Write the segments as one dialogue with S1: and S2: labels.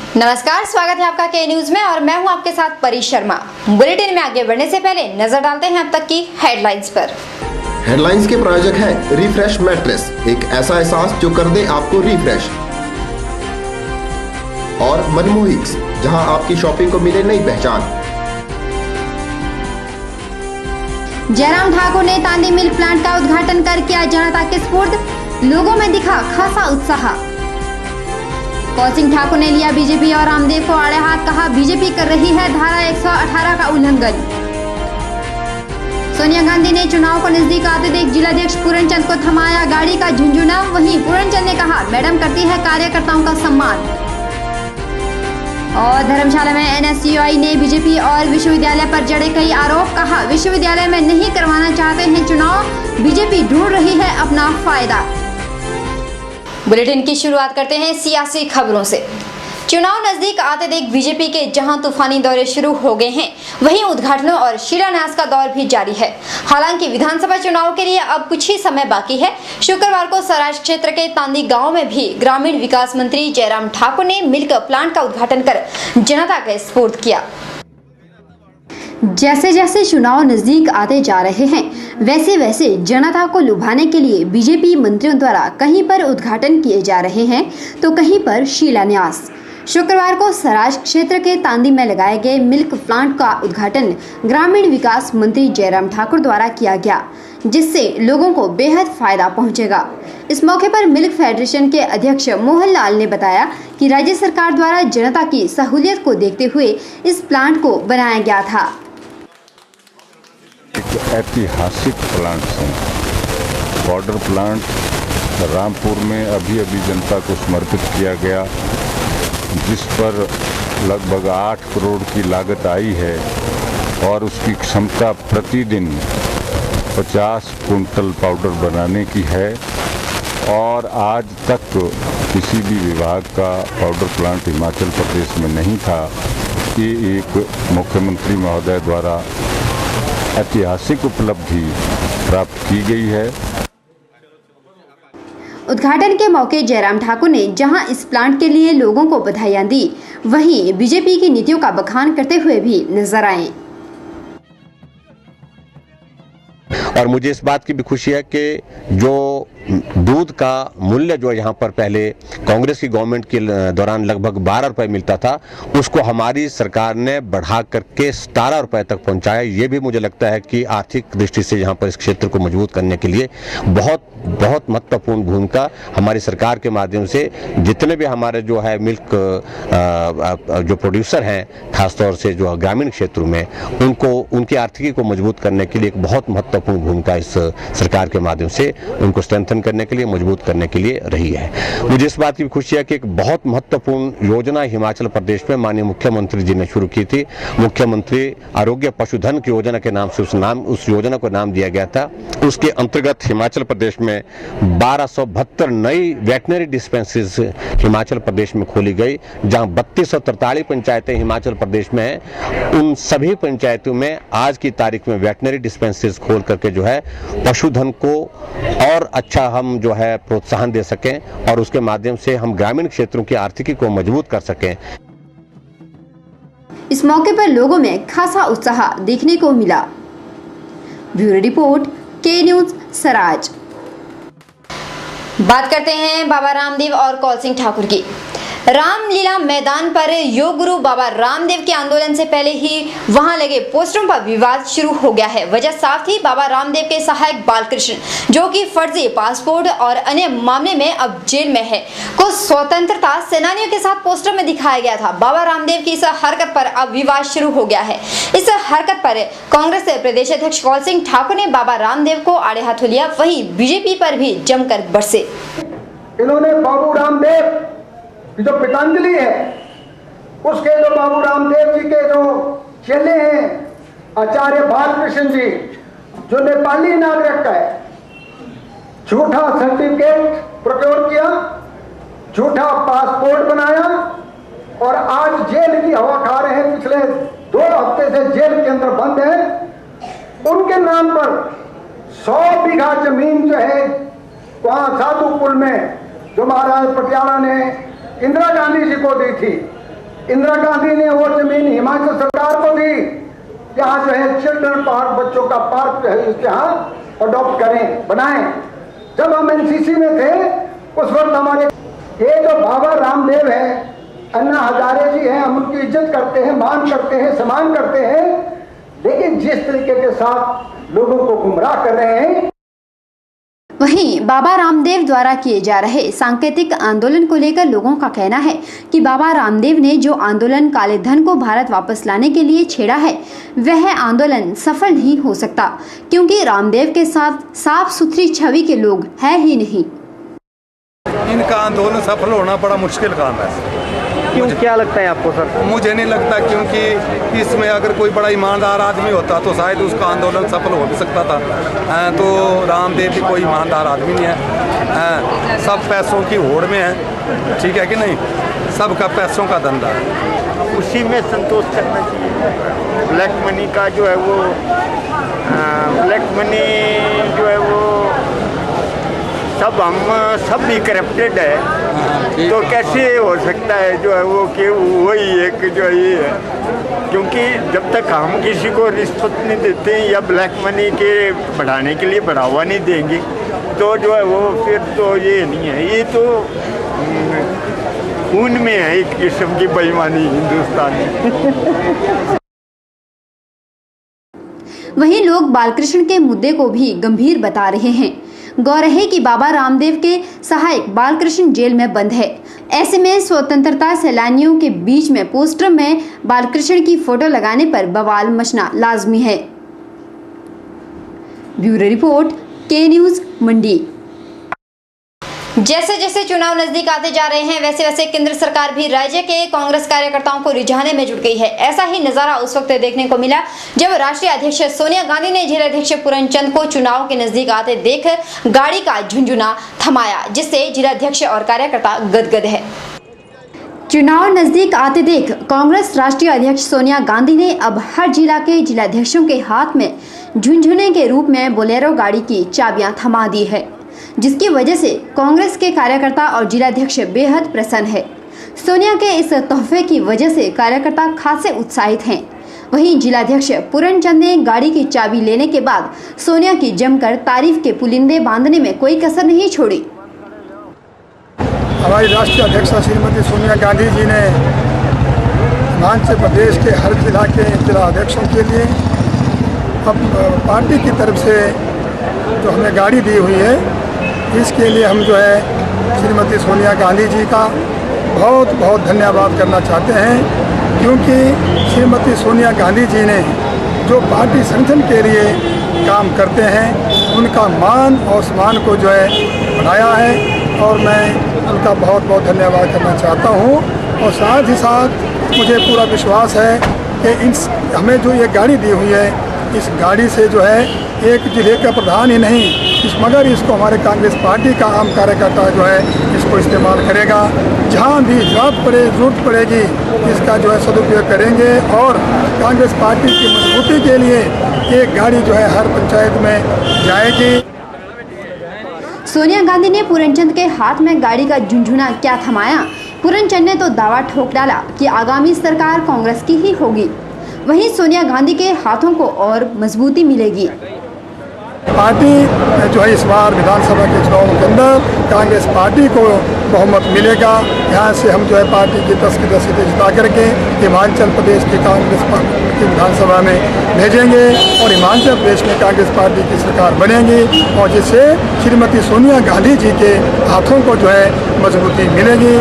S1: नमस्कार, स्वागत है आपका के न्यूज में और मैं हूं आपके साथ परी शर्मा। बुलेटिन में आगे बढ़ने से पहले नजर डालते हैं अब तक की हेडलाइंस पर।
S2: हेडलाइंस के प्रायोजक है रिफ्रेश मैट्रेस, एक ऐसा एहसास जो कर दे आपको रिफ्रेश। और मनमोहिक्स, जहां आपकी शॉपिंग को मिले नई पहचान।
S1: जयराम ठाकुर ने तांदी मिल्क प्लांट का उद्घाटन कर किया जनता के सुपुर्द, लोगों में दिखा खासा उत्साह। कौल ठाकुर ने लिया बीजेपी और रामदेव को आड़े हाथ, कहा बीजेपी कर रही है धारा 118 का उल्लंघन। सोनिया गांधी ने चुनाव को नजदीक आते देख जिलाध्यक्ष पूरनचंद को थमाया गाड़ी का झुंझुना, वहीं पूरनचंद ने कहा मैडम करती है कार्यकर्ताओं का सम्मान। और धर्मशाला में एनएसयूआई ने बीजेपी और विश्वविद्यालय पर जड़े कई आरोप, कहा विश्वविद्यालय में नहीं करवाना चाहते हैं चुनाव, बीजेपी ढूंढ रही है अपना फायदा। बुलेटिन की शुरुआत करते हैं सियासी खबरों से। चुनाव नजदीक आते देख बीजेपी के जहां तूफानी दौरे शुरू हो गए हैं, वहीं उद्घाटनों और शिलान्यास का दौर भी जारी है। हालांकि विधानसभा चुनाव के लिए अब कुछ ही समय बाकी है। शुक्रवार को सराज क्षेत्र के तांदी गांव में भी ग्रामीण विकास मंत्री जयराम ठाकुर ने मिल्क प्लांट का उद्घाटन कर जनता के सुपुर्द किया। जैसे जैसे चुनाव नजदीक आते जा रहे हैं, वैसे वैसे जनता को लुभाने के लिए बीजेपी मंत्रियों द्वारा कहीं पर उद्घाटन किए जा रहे हैं तो कहीं पर शिलान्यास। शुक्रवार को सराज क्षेत्र के तांदी में लगाए गए मिल्क प्लांट का उद्घाटन ग्रामीण विकास मंत्री जयराम ठाकुर द्वारा किया गया, जिससे लोगों को बेहद फायदा पहुंचेगा। इस मौके पर मिल्क फेडरेशन के अध्यक्ष मोहन लाल ने बताया कि राज्य सरकार द्वारा जनता की सहूलियत को देखते हुए इस प्लांट को बनाया गया था।
S3: ऐतिहासिक प्लांट है, बॉर्डर प्लांट रामपुर में अभी जनता को समर्पित किया गया, जिस पर लगभग 8 करोड़ की लागत आई है और उसकी क्षमता प्रतिदिन 50 कुंटल पाउडर बनाने की है। और आज तक किसी भी विभाग का पाउडर प्लांट हिमाचल प्रदेश में नहीं था। ये एक मुख्यमंत्री महोदय द्वारा ऐतिहासिक उपलब्धि प्राप्त की गई है।
S1: उद्घाटन के मौके जयराम ठाकुर ने जहां इस प्लांट के लिए लोगों को बधाइयां दी, वहीं बीजेपी की नीतियों का बखान करते हुए भी नजर आए।
S4: और मुझे इस बात की भी खुशी है कि जो दूध का मूल्य जो यहाँ पर पहले कांग्रेस की गवर्नमेंट के दौरान लगभग 12 रुपए मिलता था, उसको हमारी सरकार ने बढ़ा करके 17 रुपए तक पहुँचाया। ये भी मुझे लगता है कि आर्थिक दृष्टि से यहाँ पर इस क्षेत्र को मजबूत करने के लिए बहुत महत्वपूर्ण भूमिका हमारी सरकार के माध्यम से जितने भी हमारे जो है मिल्क जो प्रोड्यूसर हैं, खासतौर से जो ग्रामीण क्षेत्रों में, उनको उनकी आर्थिकी को मजबूत करने के लिए एक बहुत महत्वपूर्ण भूमिका इस सरकार के माध्यम से उनको स्ट्रेंथन करने के लिए, मजबूत करने के लिए रही है। मुझे इस बात की खुशी है कि एक बहुत महत्वपूर्ण योजना हिमाचल प्रदेश में माननीय मुख्यमंत्री जी ने शुरू की थी। मुख्यमंत्री आरोग्य पशुधन की योजना के नाम से उस योजना को नाम दिया गया था। उसके अंतर्गत हिमाचल प्रदेश में 1272 नई वेटनरी डिस्पेंसरीज हिमाचल प्रदेश में खोली गई, जहां 3243 पंचायतें हिमाचल प्रदेश में हैं। उन सभी पंचायतों में आज की तारीख में वेटनरी डिस्पेंसरीज खोल करके जो है पशुधन को और अच्छा हम जो है प्रोत्साहन दे सकें और उसके माध्यम से हम ग्रामीण क्षेत्रों की आर्थिकी को मजबूत कर सकें।
S1: इस मौके पर लोगों में खासा उत्साह देखने को मिला। ब्यूरो रिपोर्ट, के न्यूज, सराज। बात करते हैं बाबा रामदेव और कौल सिंह ठाकुर की। रामलीला मैदान पर योग गुरु बाबा रामदेव के आंदोलन से पहले ही वहां लगे पोस्टरों पर विवाद शुरू हो गया है। वजह साफ थी बाबा रामदेव के सहायक बालकृष्ण, जो कि फर्जी पासपोर्ट और अन्य मामले में अब जेल में है, को स्वतंत्रता सेनानियों के साथ पोस्टर में दिखाया गया था। बाबा रामदेव की इस हरकत पर अब विवाद शुरू हो गया है। इस हरकत पर कांग्रेस प्रदेश अध्यक्ष कौल सिंह ठाकुर ने बाबा रामदेव को आड़े हाथों लिया, वहीं बीजेपी पर भी जमकर बरसे।
S5: इन्होंने बाबू रामदेव जो पतंजलि है, उसके जो बाबू रामदेव जी के जो चेले हैं आचार्य बालकृष्ण जी, जो नेपाली नागरिक का है, झूठा सर्टिफिकेट प्रोक्योर किया, झूठा पासपोर्ट बनाया और आज जेल की हवा खा रहे हैं। पिछले 2 हफ्ते से जेल के अंदर बंद है। उनके नाम पर 100 बीघा जमीन जो है वहां साधुपुर में, जो महाराज पटियाला ने इंदिरा गांधी जी को दी थी, इंदिरा गांधी ने वो जमीन हिमाचल सरकार को दी, यहाँ जो है चिल्ड्रन पार्क, बच्चों का पार्क जो है उसके यहाँ अडॉप्ट करें, बनाएं। जब हम एनसीसी में थे उस वक्त हमारे ये जो बाबा रामदेव है, अन्ना हजारे जी हैं, हम उनकी इज्जत करते हैं, मान करते हैं, सम्मान करते हैं, लेकिन जिस तरीके के साथ लोगों को गुमराह कर रहे हैं।
S1: वहीं बाबा रामदेव द्वारा किए जा रहे सांकेतिक आंदोलन को लेकर लोगों का कहना है कि बाबा रामदेव ने जो आंदोलन काले धन को भारत वापस लाने के लिए छेड़ा है, वह आंदोलन सफल नहीं हो सकता, क्योंकि रामदेव के साथ साफ सुथरी छवि के लोग हैं ही नहीं।
S6: इनका आंदोलन सफल होना बड़ा मुश्किल काम है।
S7: क्यों, क्या लगता है आपको सर?
S6: मुझे नहीं लगता, क्योंकि इसमें अगर कोई बड़ा ईमानदार आदमी होता तो शायद उसका आंदोलन सफल हो भी सकता था। तो रामदेव भी कोई ईमानदार आदमी नहीं है, सब पैसों की होड़ में है, ठीक है कि नहीं, सबका पैसों का धंधा है,
S7: उसी में संतोष करना चाहिए। ब्लैक मनी का जो है वो ब्लैक मनी जो है वो हम सब भी करप्टेड है, तो कैसे हो सकता है जो है वो कि वही एक जो है ये है, क्योंकि जब तक हम किसी को रिश्वत नहीं देते या ब्लैक मनी के बढ़ाने के लिए बढ़ावा नहीं देंगे तो जो है वो फिर तो ये नहीं है, ये तो खून में है एक किस्म की बेईमानी हिंदुस्तान में।
S1: वहीं लोग बालकृष्ण के मुद्दे को भी गंभीर बता रहे हैं। गौर है कि बाबा रामदेव के सहायक बालकृष्ण जेल में बंद है। ऐसे में स्वतंत्रता सैलानियों के बीच में पोस्टर में बालकृष्ण की फोटो लगाने पर बवाल मचना लाजमी है। ब्यूरो रिपोर्ट, के न्यूज, मंडी। जैसे जैसे चुनाव नजदीक आते जा रहे हैं, वैसे वैसे केंद्र सरकार भी राज्य के कांग्रेस कार्यकर्ताओं को रिझाने में जुट गई है। ऐसा ही नजारा उस वक्त देखने को मिला जब राष्ट्रीय अध्यक्ष सोनिया गांधी ने जिलाध्यक्ष पूरनचंद को चुनाव के नजदीक आते देख गाड़ी का झुंझुना थमाया, जिससे जिलाध्यक्ष और कार्यकर्ता गदगद है। चुनाव नजदीक आते देख कांग्रेस राष्ट्रीय अध्यक्ष सोनिया गांधी ने अब हर जिला के जिलाध्यक्षों के हाथ में झुंझुने के रूप में बोलेरो गाड़ी की चाबियां थमा दी है, जिसकी वजह से कांग्रेस के कार्यकर्ता और जिलाध्यक्ष बेहद प्रसन्न है। सोनिया के इस तोहफे की वजह से कार्यकर्ता खासे उत्साहित हैं। वहीं जिलाध्यक्ष पूरनचंद ने गाड़ी की चाबी लेने के बाद सोनिया की जमकर तारीफ के पुलिंदे बांधने में कोई कसर नहीं छोड़ी।
S5: हमारी राष्ट्रीय अध्यक्ष श्रीमती सोनिया गांधी जी ने हिमाचल प्रदेश के हर जिला के जिला अध्यक्षों के लिए अब पार्टी की तरफ से जो हमें गाड़ी दी हुई है, इसके लिए हम जो है श्रीमती सोनिया गांधी जी का बहुत बहुत धन्यवाद करना चाहते हैं, क्योंकि श्रीमती सोनिया गांधी जी ने जो पार्टी संगठन के लिए काम करते हैं उनका मान और सम्मान को जो है बढ़ाया है, और मैं उनका बहुत बहुत धन्यवाद करना चाहता हूं। और साथ ही साथ मुझे पूरा विश्वास है कि हमें जो ये गाड़ी दी हुई है, इस गाड़ी से जो है एक जिले का प्रधान ही नहीं मगर इसको हमारे कांग्रेस पार्टी का आम कार्यकर्ता जो है इसको इस्तेमाल करेगा। जहां भी जरूरत पड़ेगी इसका जो है सदुपयोग करेंगे, और कांग्रेस पार्टी की मजबूती के लिए एक गाड़ी जो है हर पंचायत में जाएगी।
S1: सोनिया गांधी ने पूरनचंद के हाथ में गाड़ी का झुंझुना क्या थमाया। पूरनचंद ने तो दावा ठोक डाला कि आगामी सरकार कांग्रेस की ही होगी। वहीं सोनिया गांधी के हाथों को और मजबूती मिलेगी।
S5: पार्टी जो है इस बार विधानसभा के चुनाव के अंदर कांग्रेस पार्टी को बहुमत मिलेगा। यहाँ से हम जो है पार्टी की 10 की 10 सीटें जिता करके हिमाचल प्रदेश की कांग्रेस पार्टी की विधानसभा में भेजेंगे और हिमाचल प्रदेश में कांग्रेस पार्टी की सरकार बनेगी, और जिससे श्रीमती सोनिया गांधी जी के हाथों को जो है मजबूती मिलेगी।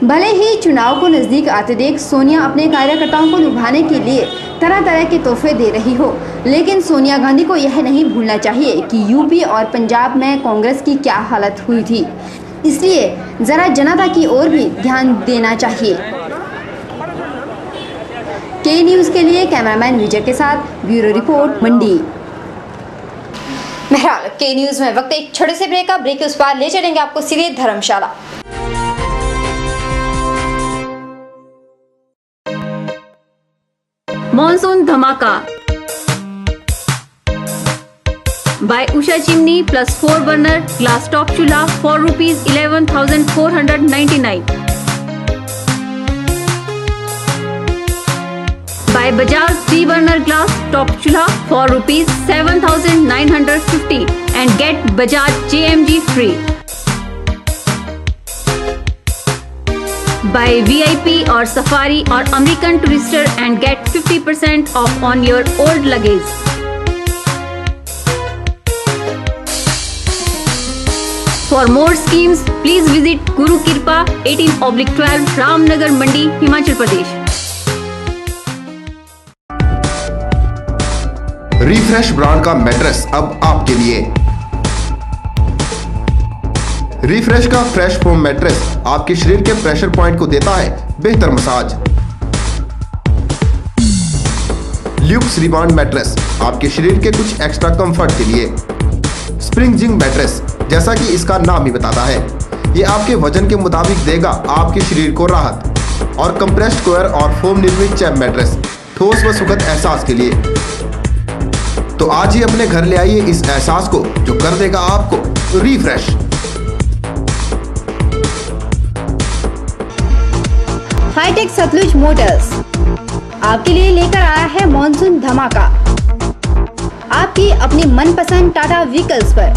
S1: भले ही चुनाव को नजदीक आते देख सोनिया अपने कार्यकर्ताओं को लुभाने के लिए तरह तरह के तोहफे दे रही हो, लेकिन सोनिया गांधी को यह नहीं भूलना चाहिए कि यूपी और पंजाब में कांग्रेस की क्या हालत हुई थी। इसलिए जरा जनता की ओर भी ध्यान देना चाहिए। के न्यूज के लिए कैमरामैन विजय के साथ ब्यूरो रिपोर्ट, मंडी। बहरहाल के न्यूज में वक्त एक छोटे से ब्रेक का। ब्रेक के उस पार ले चलेंगे आपको सीधे धर्मशाला।
S8: मॉनसून धमाका bye Usha chimney +4 burner glass top चूल्हा for ₹11,499। Buy Bajaj 3 burner glass top chulha for ₹7,950 and get Bajaj JMG free. Buy VIP or Safari or American Tourister and get 50% off on your old luggage. For more schemes, please visit Guru Kirpa 18/12 Ramnagar Mandi, Himachal Pradesh.
S2: Refresh brand का mattress अब आपके लिए। Refresh का fresh foam mattress आपके शरीर के pressure point को देता है बेहतर मसाज। ल्यूक्स रिबाउंड मैट्रेस आपके शरीर के कुछ एक्स्ट्रा कंफर्ट के लिए। स्प्रिंग जिंग मैट्रेस, जैसा कि इसका नाम ही बताता है, ये आपके वजन के मुताबिक देगा आपके शरीर को राहत। और कंप्रेस्ड कोयर और फोम निर्मित चैप मैट्रेस ठोस व सुखद एहसास के लिए। तो आज ही अपने घर ले आइए इस एहसास को जो कर देगा आपको रिफ्रेश।
S1: हाईटेक सतलुज मोटर्स आपके लिए लेकर आया है मॉनसून धमाका। आपकी अपनी मनपसंद टाटा व्हीकल्स पर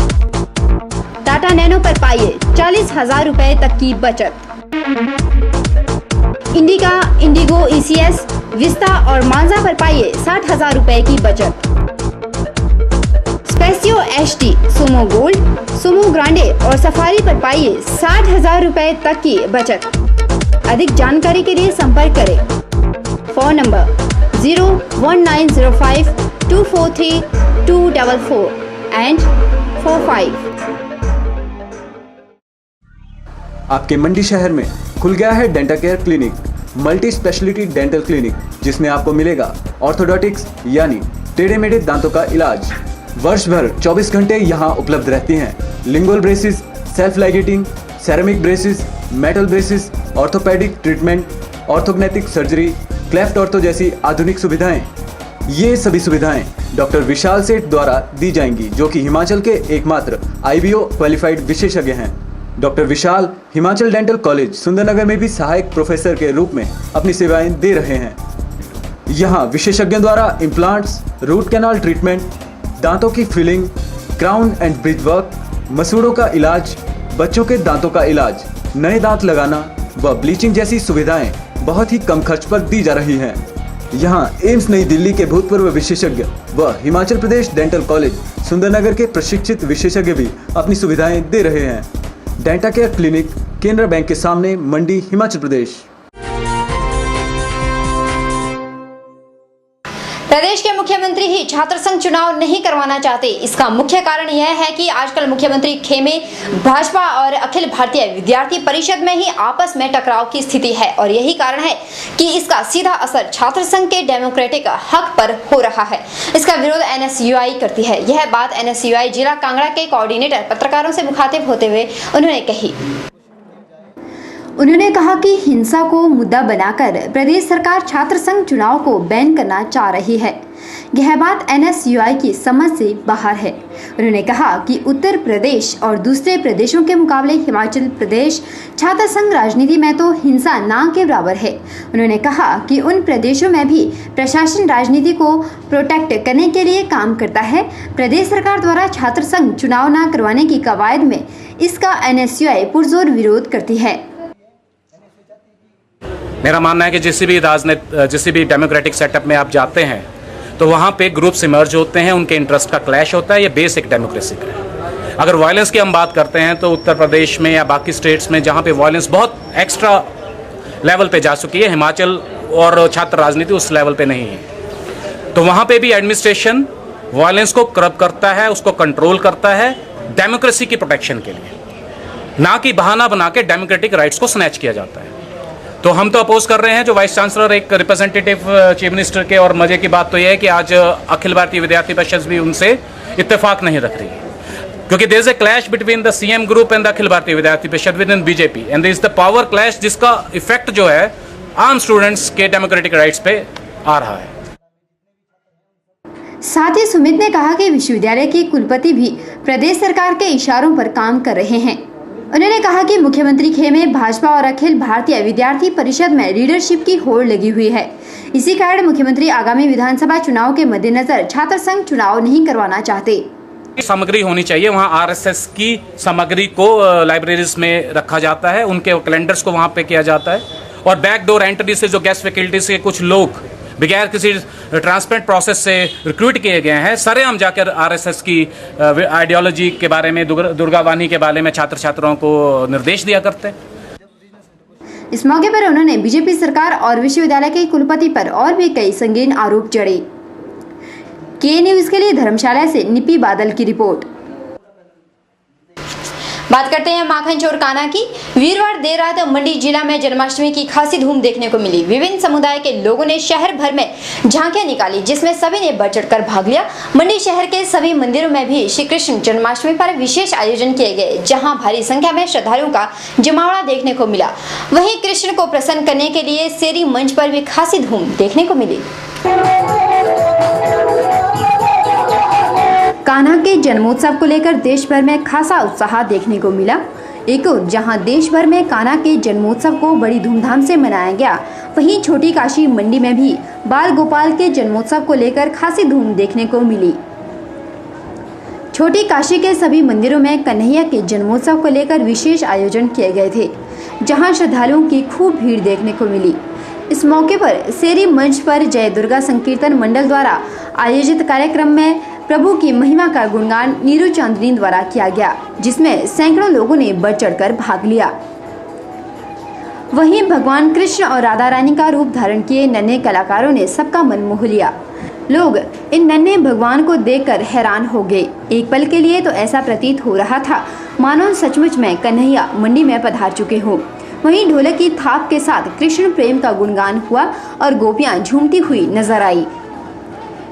S1: टाटा नैनो पर पाइए 40,000 रुपए तक की बचत। इंडिका, इंडिगो, ECS, विस्ता और मांजा पर पाइए 60,000 रुपए की बचत। Spatio HT, Sumo gold, Sumo Grande और सफारी पर पाइए 60,000 रुपए तक की बचत। अधिक जानकारी के लिए संपर्क करें। Phone number 01905243244 and 45।
S9: आपके मंडी शहर में खुल गया है dental care clinic, multi speciality dental clinic, जिसमें आपको मिलेगा ऑर्थोडोंटिक्स यानी टेढ़े मेढ़े दांतों का इलाज। वर्ष भर 24 घंटे यहाँ उपलब्ध रहती हैं। Lingual braces, self ligating, ceramic braces, metal braces, orthopaedic treatment, orthognathic surgery, cleft ortho जैसी आधुनिक सुविधाएं। ये सभी सुविधाएं डॉक्टर विशाल सेठ द्वारा दी जाएंगी, जो कि हिमाचल के एकमात्र IBO क्वालिफाइड विशेषज्ञ हैं। डॉक्टर विशाल हिमाचल डेंटल कॉलेज सुंदरनगर में भी सहायक प्रोफेसर के रूप में अपनी सेवाएं दे रहे हैं। यहाँ विशेषज्ञों द्वारा इम्प्लांट्स, रूट कैनाल ट्रीटमेंट, दांतों की filling, crown and bridge work, मसूड़ों का इलाज, बच्चों के दांतों का इलाज, नए दांत लगाना व ब्लीचिंग जैसी सुविधाएं बहुत ही कम खर्च पर दी जा रही हैं। यहाँ एम्स नई दिल्ली के भूतपूर्व विशेषज्ञ व हिमाचल प्रदेश डेंटल कॉलेज सुंदरनगर के प्रशिक्षित विशेषज्ञ भी अपनी सुविधाएं दे रहे हैं। Denta care clinic, Canara bank के सामने, मंडी, हिमाचल प्रदेश।
S1: प्रदेश के मुख्यमंत्री ही छात्र संघ चुनाव नहीं करवाना चाहते। इसका मुख्य कारण यह है कि आजकल मुख्यमंत्री खेमे भाजपा और अखिल भारतीय विद्यार्थी परिषद में ही आपस में टकराव की स्थिति है और यही कारण है कि इसका सीधा असर छात्र संघ के डेमोक्रेटिक हक पर हो रहा है। इसका विरोध NSUI करती है। यह बात NSUI जिला कांगड़ा के कोऑर्डिनेटर पत्रकारों से मुखातिब होते हुए उन्होंने कही। उन्होंने कहा कि हिंसा को मुद्दा बनाकर प्रदेश सरकार छात्र संघ चुनाव को बैन करना चाह रही है। यह बात NSUI की समझ से बाहर है। उन्होंने कहा कि उत्तर प्रदेश और दूसरे प्रदेशों के मुकाबले हिमाचल प्रदेश छात्र संघ राजनीति में तो हिंसा ना के बराबर है। उन्होंने कहा कि उन प्रदेशों में भी प्रशासन राजनीति को प्रोटेक्ट करने के लिए काम करता है। प्रदेश सरकार द्वारा छात्र संघ चुनाव न करवाने की कवायद में इसका NSUI पुरजोर विरोध करती है।
S10: मेरा मानना है कि जिस भी डेमोक्रेटिक सेटअप में आप जाते हैं तो वहाँ पे ग्रुप्स इमर्ज होते हैं, उनके इंटरेस्ट का क्लैश होता है। ये बेसिक डेमोक्रेसी का है। अगर वायलेंस की हम बात करते हैं तो उत्तर प्रदेश में या बाकी स्टेट्स में जहाँ पे वायलेंस बहुत एक्स्ट्रा लेवल पे जा चुकी है, हिमाचल और छात्र राजनीति उस लेवल पे नहीं है। तो वहाँ पे भी एडमिनिस्ट्रेशन वायलेंस को कर्ब करता है, उसको कंट्रोल करता है डेमोक्रेसी की प्रोटेक्शन के लिए, ना कि बहाना बना के डेमोक्रेटिक राइट्स को स्नैच किया जाता है। तो हम तो अपोज कर रहे हैं। जो वाइस चांसलर एक रिप्रेजेंटेटिव चीफ मिनिस्टर के, और मजे की बात तो यह है कि आज अखिल भारतीय विद्यार्थी परिषद भी उनसे इत्तेफाक नहीं रख रही है, क्योंकि there is a clash between the CM group and the Akhil Bharatiya Vidyarthi Parishad within BJP and there is the power clash, जिसका इफेक्ट जो है आम स्टूडेंट्स के डेमोक्रेटिक राइट्स पे आ रहा है।
S1: साथ ही सुमित ने कहा कि विश्वविद्यालय के कुलपति भी प्रदेश सरकार के इशारों पर काम कर रहे हैं। उन्होंने कहा कि मुख्यमंत्री खेमे भाजपा और अखिल भारतीय विद्यार्थी परिषद में लीडरशिप की होड़ लगी हुई है। इसी कारण मुख्यमंत्री आगामी विधानसभा चुनाव के मद्देनजर छात्र संघ चुनाव नहीं करवाना चाहते।
S10: सामग्री होनी चाहिए, वहाँ आरएसएस की सामग्री को लाइब्रेरीज में रखा जाता है, उनके कैलेंडर्स को वहाँ पे किया जाता है और बैकडोर एंट्री से जो गेस्ट फैकल्टी से कुछ लोग बगैर किसी ट्रांसपेरेंट प्रोसेस से रिक्रूट किए गए हैं, सरेआम जाकर आरएसएस की आइडियोलॉजी के बारे में, दुर्गा वाणी के बारे में छात्र छात्राओं को निर्देश दिया करते हैं।
S1: इस मौके पर उन्होंने बीजेपी सरकार और विश्वविद्यालय के कुलपति पर और भी कई संगीन आरोप जड़े। के न्यूज के लिए धर्मशाला से निपी बादल की रिपोर्ट। बात करते हैं माखन चोर कान्हा की। वीरवार देर रात मंडी जिला में जन्माष्टमी की खासी धूम देखने को मिली। विभिन्न समुदाय के लोगों ने शहर भर में झांकियां निकाली, जिसमें सभी ने बढ़ चढ़कर भाग लिया। मंडी शहर के सभी मंदिरों में भी श्री कृष्ण जन्माष्टमी पर विशेष आयोजन किए गए, जहां भारी संख्या में श्रद्धालुओं का जमावड़ा देखने को मिला। वहीं कृष्ण को प्रसन्न करने के लिए शेरी मंच पर भी खासी धूम देखने को मिली। कान्हा के जन्मोत्सव को लेकर देश भर में खासा उत्साह देखने को मिला। एक ओर जहां देश भर में कान्हा के जन्मोत्सव को बड़ी धूमधाम से मनाया गया, वहीं छोटी काशी मंडी में भी बाल गोपाल के जन्मोत्सव को लेकर खासी धूम देखने को मिली। छोटी काशी के सभी मंदिरों में कन्हैया के जन्मोत्सव को लेकर विशेष आयोजन किए गए थे, जहां श्रद्धालुओं की खूब भीड़ देखने को मिली। इस मौके पर शेरी मंच पर जय दुर्गा संकीर्तन मंडल द्वारा आयोजित कार्यक्रम में प्रभु की महिमा का गुणगान नीरू चांदनी द्वारा किया गया, जिसमें सैकड़ों लोगों ने बढ़ चढ़कर भाग लिया। वहीं भगवान कृष्ण और राधा रानी का रूप धारण किए नन्हे कलाकारों ने सबका मन मोह लिया। लोग इन नन्हे भगवान को देखकर हैरान हो गए। एक पल के लिए तो ऐसा प्रतीत हो रहा था मानो सचमुच में कन्हैया मंडी में पधार चुके हों। वहीं ढोलक की थाप के साथ कृष्ण प्रेम का गुणगान हुआ और गोपियां झूमती हुई नजर आई।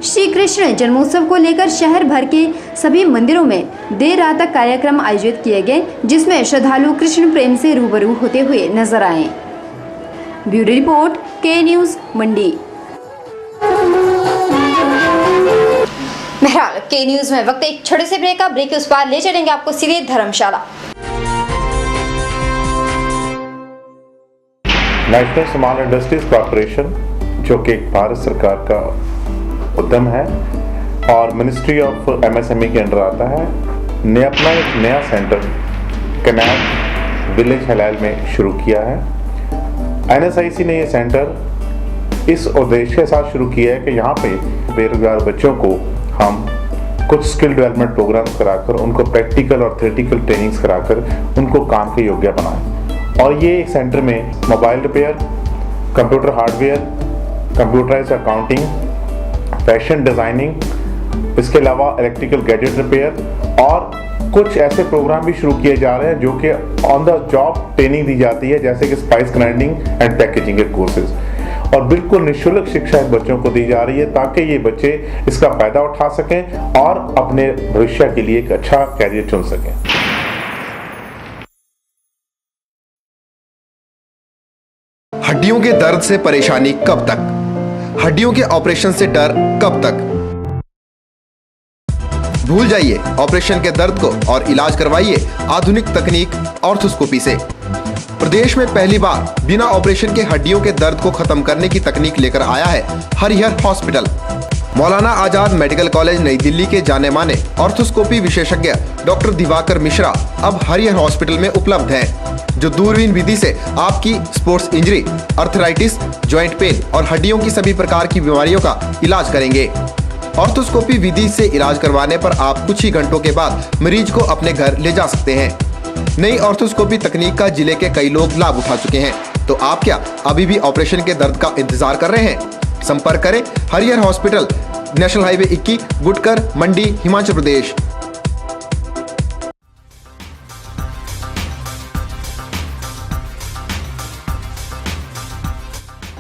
S1: श्री कृष्ण जन्मोत्सव को लेकर शहर भर के सभी मंदिरों में देर रात तक कार्यक्रम आयोजित किए गए, जिसमें श्रद्धालु कृष्ण प्रेम से रूबरू होते हुए नजर आए। ब्यूरो रिपोर्ट, के न्यूज मंडी। बहरहाल के न्यूज में वक्त एक छोटे से ब्रेक का। ब्रेक के उस पार ले चलेंगे आपको सीधे धर्मशाला।
S11: नेशनल स्मॉल इंडस्ट्रीज कॉर्पोरेशन, जो कि एक भारत सरकार का उद्यम है और मिनिस्ट्री ऑफ एमएसएमई के अंडर आता है, ने अपना एक नया सेंटर कनाट विलेज हलाल में शुरू किया है। एनएसआईसी ने ये सेंटर इस उद्देश्य के साथ शुरू किया है कि यहाँ पे बेरोजगार बच्चों को हम कुछ स्किल डेवलपमेंट प्रोग्राम्स कराकर, उनको प्रैक्टिकल और थ्योरेटिकल ट्रेनिंग्स कराकर उनको काम के योग्य बनाएं। और ये सेंटर में mobile repair, computer hardware, computerised accounting, fashion designing, इसके अलावा इलेक्ट्रिकल गैजेट रिपेयर और कुछ ऐसे प्रोग्राम भी शुरू किए जा रहे हैं जो कि ऑन द जॉब ट्रेनिंग दी जाती है, जैसे कि स्पाइस ग्राइंडिंग एंड पैकेजिंग के कोर्सेज। और बिल्कुल निःशुल्क शिक्षा इन बच्चों को दी जा रही है ताकि ये बच्चे इसका फायदा उठा सकें और अपने भविष्य के लिए एक अच्छा कैरियर चुन सकें।
S2: हड्डियों के दर्द से परेशानी कब तक? हड्डियों के ऑपरेशन से डर कब तक? भूल जाइए ऑपरेशन के दर्द को और इलाज करवाइए आधुनिक तकनीक ऑर्थोस्कोपी से। प्रदेश में पहली बार बिना ऑपरेशन के हड्डियों के दर्द को खत्म करने की तकनीक लेकर आया है Harihar hospital. Maulana Azad medical college नई दिल्ली के जाने माने ऑर्थोस्कोपी विशेषज्ञ डॉक्टर दिवाकर मिश्रा अब हरिहर हॉस्पिटल में उपलब्ध हैं, जो दूरबीन विधि से आपकी sports injury, arthritis, joint pain और हड्डियों की सभी प्रकार की बीमारियों का इलाज करेंगे। ऑर्थोस्कोपी विधि से इलाज करवाने पर आप कुछ ही घंटों के बाद मरीज को अपने घर ले जा सकते हैं। नई ऑर्थोस्कोपी तकनीक का जिले के कई लोग लाभ उठा चुके हैं, तो आप क्या अभी भी ऑपरेशन के दर्द का इंतजार कर रहे हैं? संपर्क करें Harihar hospital, national highway 21, Gutkar, मंडी, हिमाचल प्रदेश।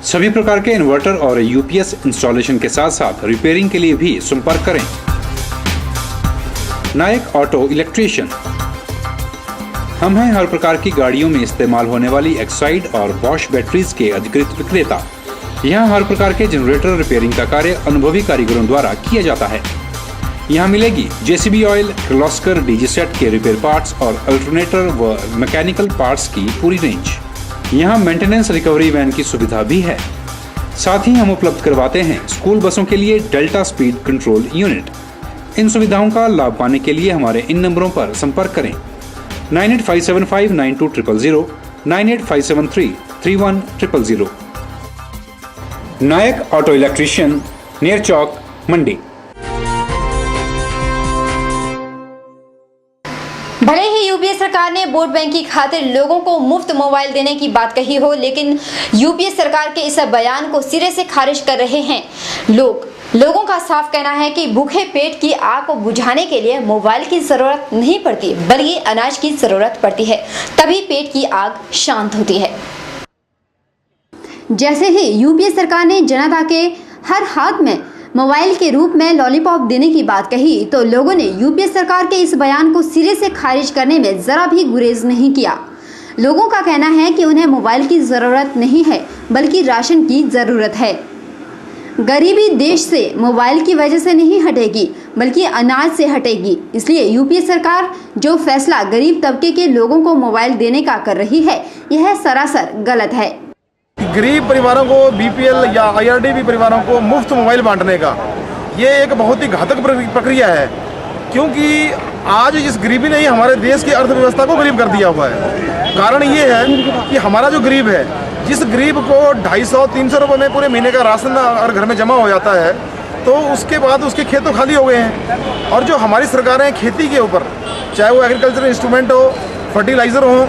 S12: सभी प्रकार के इन्वर्टर और यूपीएस इंस्टॉलेशन के साथ साथ रिपेयरिंग के लिए भी संपर्क करें। नायक ऑटो इलेक्ट्रीशियन। हम हैं हर प्रकार की गाड़ियों में इस्तेमाल होने वाली एक्साइड और बॉश बैटरीज के अधिकृत विक्रेता। यहाँ हर प्रकार के जनरेटर रिपेयरिंग का कार्य अनुभवी कारीगरों द्वारा किया जाता है। यहाँ मिलेगी JCB oil, Kirloskar DG set के रिपेयर पार्ट्स और अल्टरनेटर व मैकेनिकल पार्ट्स की पूरी रेंज। यहाँ मेंटेनेंस रिकवरी वैन की सुविधा भी है। साथ ही हम उपलब्ध करवाते हैं स्कूल बसों के लिए डेल्टा स्पीड कंट्रोल यूनिट। इन सुविधाओं का लाभ पाने के लिए हमारे इन नंबरों पर संपर्क करें 9857592000, 9857331000। नायक ऑटो इलेक्ट्रीशियन, नियर चौक, मंडी।
S1: भले ही यूपीए सरकार ने वोट बैंक की खातिर लोगों को मुफ्त मोबाइल देने की बात कही हो, लेकिन यूपीए सरकार के इस बयान को सिरे से खारिज कर रहे हैं लोगों का साफ कहना है कि भूखे पेट की आग को बुझाने के लिए मोबाइल की जरूरत नहीं पड़ती, बल्कि अनाज की जरूरत पड़ती है, तभी पेट की आग शांत होती है। जैसे ही यूपीए सरकार ने जनता के हर हाथ में मोबाइल के रूप में लॉलीपॉप देने की बात कही, तो लोगों ने यूपीए सरकार के इस बयान को सिरे से खारिज करने में जरा भी गुरेज नहीं किया। लोगों का कहना है कि उन्हें मोबाइल की जरूरत नहीं है, बल्कि राशन की जरूरत है। गरीबी देश से मोबाइल की वजह से नहीं हटेगी, बल्कि अनाज से हटेगी। इसलिए यूपीए सरकार जो फैसला गरीब तबके के लोगों को मोबाइल देने का कर रही है, यह सरासर गलत है।
S13: गरीब परिवारों को, बीपीएल या आईआरडीबी परिवारों को मुफ्त मोबाइल बांटने का ये एक बहुत ही घातक प्रक्रिया है, क्योंकि आज इस गरीबी ने ही हमारे देश की अर्थव्यवस्था को गरीब कर दिया हुआ है। कारण ये है कि हमारा जो गरीब है, जिस गरीब को 250-300 रुपये में पूरे महीने का राशन और घर में जमा हो जाता है, तो उसके बाद उसके खेत तो खाली हो गए हैं। और जो हमारी सरकारें खेती के ऊपर, चाहे वो एग्रीकल्चर इंस्ट्रूमेंट हो, फर्टिलाइज़र हो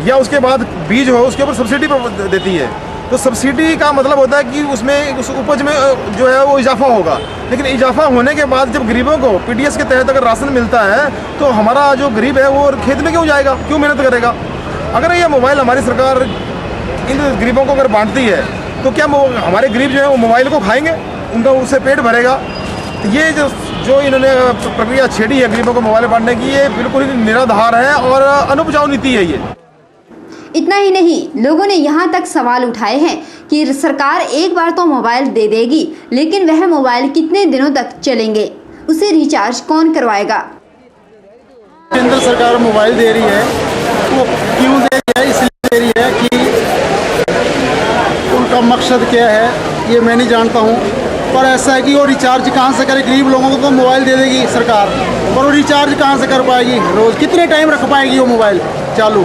S13: या उसके बाद बीज हो, उसके ऊपर सब्सिडी देती है। तो सब्सिडी का मतलब होता है कि उसमें उस उपज में जो है वो इजाफा होगा, लेकिन इजाफा होने के बाद जब गरीबों को पीडीएस के तहत अगर राशन मिलता है, तो हमारा जो गरीब है वो खेत में क्यों जाएगा, क्यों मेहनत करेगा। अगर ये मोबाइल हमारी सरकार इन गरीबों को अगर बांटती है, तो क्या हमारे गरीब जो है वो मोबाइल को खाएंगे, उनका उससे पेट भरेगा। तो ये जो इन्होंने प्रक्रिया छेड़ी है गरीबों को मोबाइल बांटने की, ये बिल्कुल ही निराधार है और अनुपजाऊ नीति है ये।
S1: इतना ही नहीं, लोगों ने यहाँ तक सवाल उठाए हैं कि सरकार एक बार तो मोबाइल दे देगी, लेकिन वह मोबाइल कितने दिनों तक चलेंगे, उसे रिचार्ज कौन करवाएगा।
S5: केंद्र सरकार मोबाइल दे रही है, वो क्यों दे रही है, इसलिए दे रही है कि उनका मकसद क्या है ये मैं नहीं जानता हूँ, पर ऐसा है कि वो रिचार्ज कहाँ से करे। गरीब लोगों को तो मोबाइल दे देगी सरकार, पर वो रिचार्ज कहाँ से कर पाएगी, रोज़ कितने टाइम रख पाएगी वो मोबाइल चालू,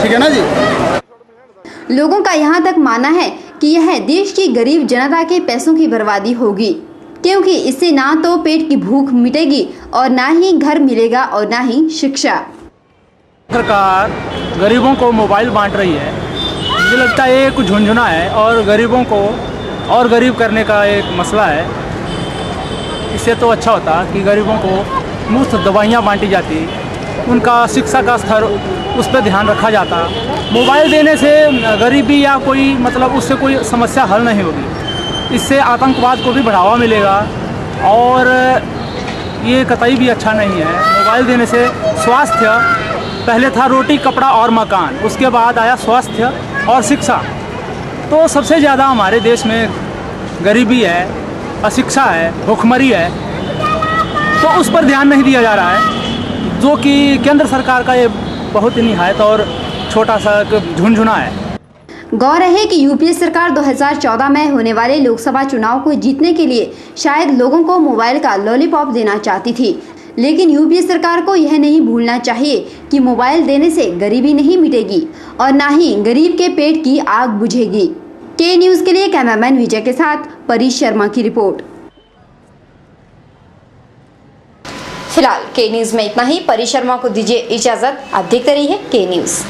S5: ठीक है ना जी।
S1: लोगों का यहाँ तक मानना है कि यह देश की गरीब जनता के पैसों की बर्बादी होगी, क्योंकि इससे ना तो पेट की भूख मिटेगी और ना ही घर मिलेगा और ना ही शिक्षा।
S14: सरकार गरीबों को मोबाइल बांट रही है, मुझे लगता है ये कुछ झुंझुना है और गरीबों को और गरीब करने का एक मसला है। इससे तो अच्छा होता कि गरीबों को मुफ्त दवाइयाँ बांटी जाती, उनका शिक्षा का स्तर उस पर ध्यान रखा जाता। मोबाइल देने से गरीबी या कोई मतलब उससे कोई समस्या हल नहीं होगी, इससे आतंकवाद को भी बढ़ावा मिलेगा और ये कतई भी अच्छा नहीं है। मोबाइल देने से स्वास्थ्य, पहले था रोटी कपड़ा और मकान, उसके बाद आया स्वास्थ्य और शिक्षा। तो सबसे ज़्यादा हमारे देश में गरीबी है, अशिक्षा है, भूखमरी है, तो उस पर ध्यान नहीं दिया जा रहा है, जो कि केंद्र सरकार का ये बहुत ही निहायत और छोटा सा झुंझुना है।
S1: गौर है कि यूपीए सरकार 2014 में होने वाले लोकसभा चुनाव को जीतने के लिए शायद लोगों को मोबाइल का लॉलीपॉप देना चाहती थी, लेकिन यूपीए सरकार को यह नहीं भूलना चाहिए कि मोबाइल देने से गरीबी नहीं मिटेगी और ना ही गरीब के पेट की आग बुझेगी। के न्यूज़ के लिए कैमरामैन विजय के साथ परी शर्मा की रिपोर्ट। फिलहाल के न्यूज़ में इतना ही। परी शर्मा को दीजिए इजाजत। आप देखते रहिए के न्यूज़।